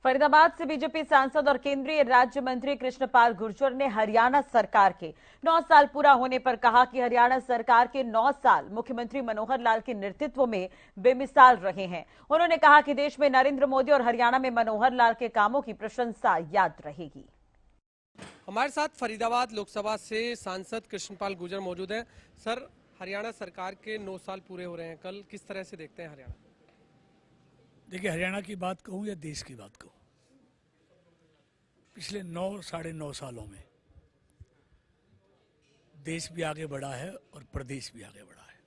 फरीदाबाद से बीजेपी सांसद और केंद्रीय राज्य मंत्री कृष्णपाल गुर्जर ने हरियाणा सरकार के 9 साल पूरा होने पर कहा कि हरियाणा सरकार के 9 साल मुख्यमंत्री मनोहर लाल के नेतृत्व में बेमिसाल रहे हैं। उन्होंने कहा कि देश में नरेंद्र मोदी और हरियाणा में मनोहर लाल के कामों की प्रशंसा याद रहेगी। हमारे साथ फरीदाबाद लोकसभा से सांसद कृष्णपाल गुर्जर मौजूद हैं। सर, हरियाणा सरकार के 9 साल पूरे हो रहे हैं कल, किस तरह से देखते हैं हरियाणा? देखिए, हरियाणा की बात कहूँ या देश की बात कहूँ, पिछले 9 साढ़े 9 सालों में देश भी आगे बढ़ा है और प्रदेश भी आगे बढ़ा है।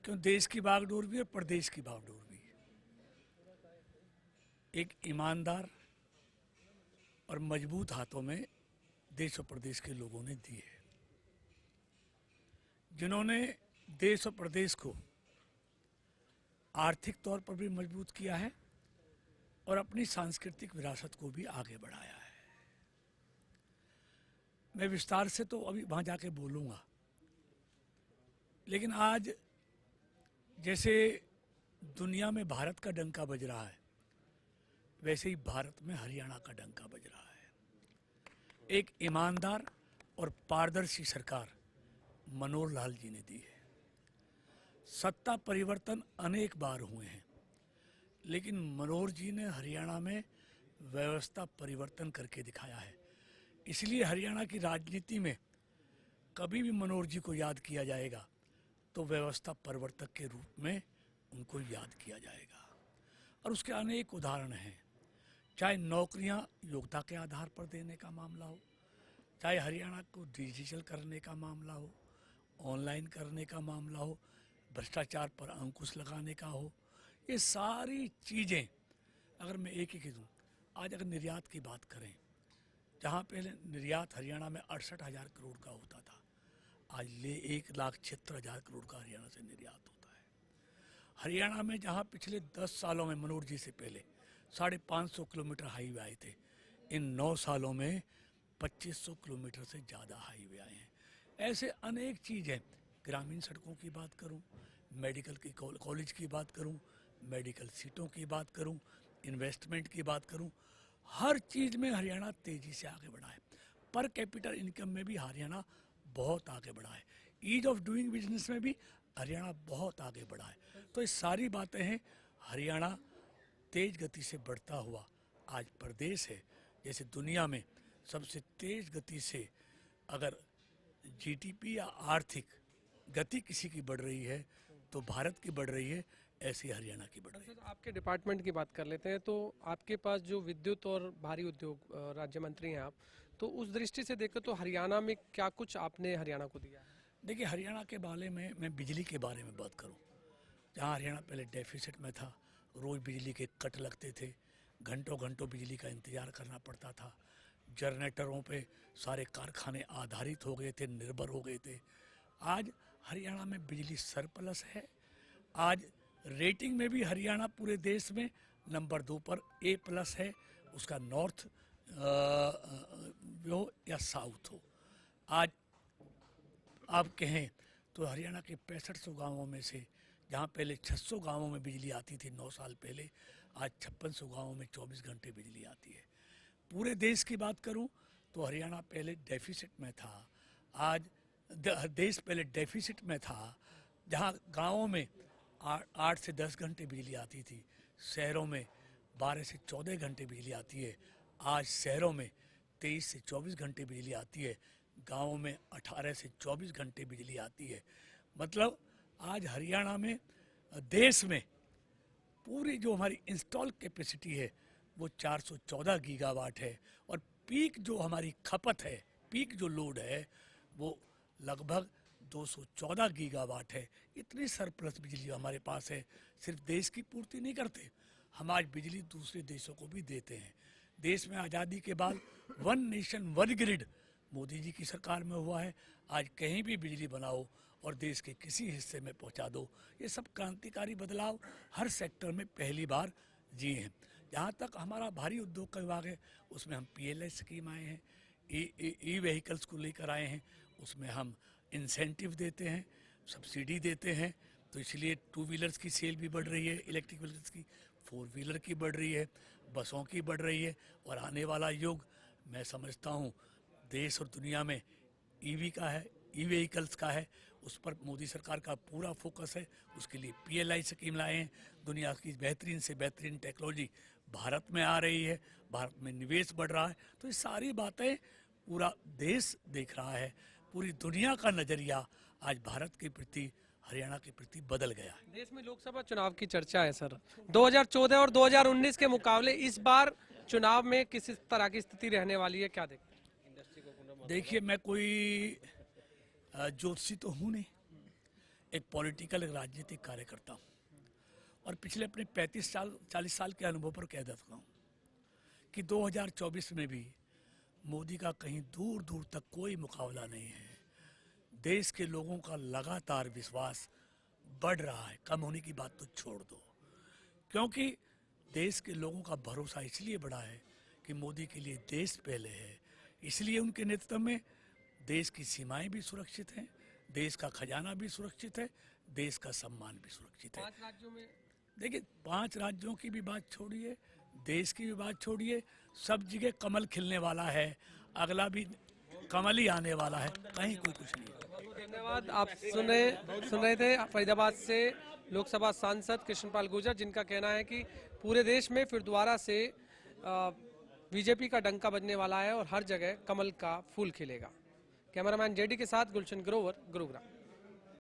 क्यों? देश की बागडोर भी और प्रदेश की बागडोर भी। एक ईमानदार और मजबूत हाथों में देश और प्रदेश के लोगों ने दी है, जिन्होंने देश और प्रदेश को आर्थिक तौर पर भी मजबूत किया है और अपनी सांस्कृतिक विरासत को भी आगे बढ़ाया है। मैं विस्तार से तो अभी वहां जाके बोलूंगा, लेकिन आज जैसे दुनिया में भारत का डंका बज रहा है, वैसे ही भारत में हरियाणा का डंका बज रहा है। एक ईमानदार और पारदर्शी सरकार मनोहर लाल जी ने दी है। सत्ता परिवर्तन अनेक बार हुए हैं, लेकिन मनोहर जी ने हरियाणा में व्यवस्था परिवर्तन करके दिखाया है। इसलिए हरियाणा की राजनीति में कभी भी मनोहर जी को याद किया जाएगा तो व्यवस्था परिवर्तक के रूप में उनको याद किया जाएगा। और उसके अनेक उदाहरण हैं, चाहे नौकरियां योग्यता के आधार पर देने का मामला हो, चाहे हरियाणा को डिजिटल करने का मामला हो, ऑनलाइन करने का मामला हो, भ्रष्टाचार पर अंकुश लगाने का हो, ये सारी चीज़ें अगर मैं एक ही दूँ, आज अगर निर्यात की बात करें, जहाँ पहले निर्यात हरियाणा में 68,000 करोड़ का होता था, आज 1,76,000 करोड़ का हरियाणा से निर्यात होता है। हरियाणा में जहाँ पिछले 10 सालों में मनोहर जी से पहले 550 किलोमीटर हाईवे आए थे, इन 9 सालों में 2500 किलोमीटर से ज़्यादा हाईवे आए हैं। ऐसे अनेक चीज़ें, ग्रामीण सड़कों की बात करूं, मेडिकल की कॉलेज की बात करूं, मेडिकल सीटों की बात करूं, इन्वेस्टमेंट की बात करूं, हर चीज़ में हरियाणा तेज़ी से आगे बढ़ा है। पर कैपिटल इनकम में भी हरियाणा बहुत आगे बढ़ा है। ईज ऑफ डूइंग बिजनेस में भी हरियाणा बहुत आगे बढ़ा है। तो ये सारी बातें हैं। हरियाणा तेज गति से बढ़ता हुआ आज प्रदेश है। जैसे दुनिया में सबसे तेज गति से अगर जीडीपी या आर्थिक गति किसी की बढ़ रही है तो भारत की बढ़ रही है, ऐसी हरियाणा की बढ़ रही है। आपके डिपार्टमेंट की बात कर लेते हैं, तो आपके पास जो विद्युत और भारी उद्योग राज्य मंत्री हैं आप, तो उस दृष्टि से देखें तो हरियाणा में क्या कुछ आपने हरियाणा को दिया है? देखिए, हरियाणा के बारे में मैं बिजली के बारे में बात करूं, जहां हरियाणा पहले डेफिसिट में था, रोज़ बिजली के कट लगते थे, घंटों घंटों बिजली का इंतज़ार करना पड़ता था, जनरेटरों पे सारे कारखाने आधारित हो गए थे, निर्भर हो गए थे। आज हरियाणा में बिजली सरप्लस है। आज रेटिंग में भी हरियाणा पूरे देश में नंबर 2 पर A+ है, उसका नॉर्थ हो या साउथ हो। आज आप कहें तो हरियाणा के 6500 गाँवों में से, जहाँ पहले 600 गाँवों में बिजली आती थी 9 साल पहले, आज 5600 गाँवों में 24 घंटे बिजली आती है। पूरे देश की बात करूं तो हरियाणा पहले डेफिसिट में था। आज देश पहले डेफिसिट में था, जहां गांवों में 8 से 10 घंटे बिजली आती थी, शहरों में 12 से 14 घंटे बिजली आती है। आज शहरों में 23 से 24 घंटे बिजली आती है, गांवों में 18 से 24 घंटे बिजली आती है। मतलब आज हरियाणा में, देश में पूरी जो हमारी इंस्टॉल कैपेसिटी है वो 414 गीगावाट है, और पीक जो हमारी खपत है, पीक जो लोड है, वो लगभग 214 गीगावाट है। इतनी सरप्लस बिजली हमारे पास है। सिर्फ देश की पूर्ति नहीं करते, हम आज बिजली दूसरे देशों को भी देते हैं। देश में आज़ादी के बाद 1 नेशन 1 ग्रिड मोदी जी की सरकार में हुआ है। आज कहीं भी बिजली बनाओ और देश के किसी हिस्से में पहुंचा दो। ये सब क्रांतिकारी बदलाव हर सेक्टर में पहली बार जिए हैं। जहाँ तक हमारा भारी उद्योग का विभाग है, उसमें हम PLI स्कीम आए हैं, ई व्हीकल्स को लेकर आए हैं, उसमें हम इंसेंटिव देते हैं, सब्सिडी देते हैं, तो इसलिए 2 व्हीलर्स की सेल भी बढ़ रही है, इलेक्ट्रिक व्हीकल्स की, 4 व्हीलर की बढ़ रही है, बसों की बढ़ रही है, और आने वाला युग मैं समझता हूँ देश और दुनिया में ईवी का है, ई व्हीकल्स का है। उस पर मोदी सरकार का पूरा फोकस है। उसके लिए PLI स्कीम लाए हैं। दुनिया की बेहतरीन से बेहतरीन टेक्नोलॉजी भारत में आ रही है, भारत में निवेश बढ़ रहा है। तो ये सारी बातें पूरा देश देख रहा है, पूरी दुनिया का नज़रिया आज भारत के प्रति, हरियाणा के प्रति बदल गया है। देश में लोकसभा चुनाव की चर्चा है सर। 2014 और 2019 के मुकाबले इस बार चुनाव में किस तरह की स्थिति रहने वाली है, क्या देखते हैं? देखिए, मैं कोई ज्योतिषी तो हूँ नहीं, एक पॉलिटिकल, एक राजनीतिक कार्यकर्ता हूँ, और पिछले अपने 40 साल के अनुभव पर कह देता हूँ कि 2024 में भी मोदी का कहीं दूर दूर तक कोई मुकाबला नहीं है। देश के लोगों का लगातार विश्वास बढ़ रहा है, कम होने की बात तो छोड़ दो, क्योंकि देश के लोगों का भरोसा इसलिए बढ़ा है कि मोदी के लिए देश पहले है। इसलिए उनके नेतृत्व में देश की सीमाएं भी सुरक्षित हैं, देश का खजाना भी सुरक्षित है, देश का सम्मान भी सुरक्षित है। 5 राज्यों में देखिए, 5 राज्यों की भी बात छोड़िए, देश की भी बात छोड़िए, सब जगह कमल खिलने वाला है, अगला भी कमल ही आने वाला है, कहीं कोई कुछ नहीं है। धन्यवाद। आप सुन रहे थे फरीदाबाद से लोकसभा सांसद कृष्णपाल गुर्जर, जिनका कहना है कि पूरे देश में फिर दोबारा से बीजेपी का डंका बजने वाला है और हर जगह कमल का फूल खिलेगा। कैमरामैन JD के साथ गुलशन ग्रोवर, गुरुग्राम।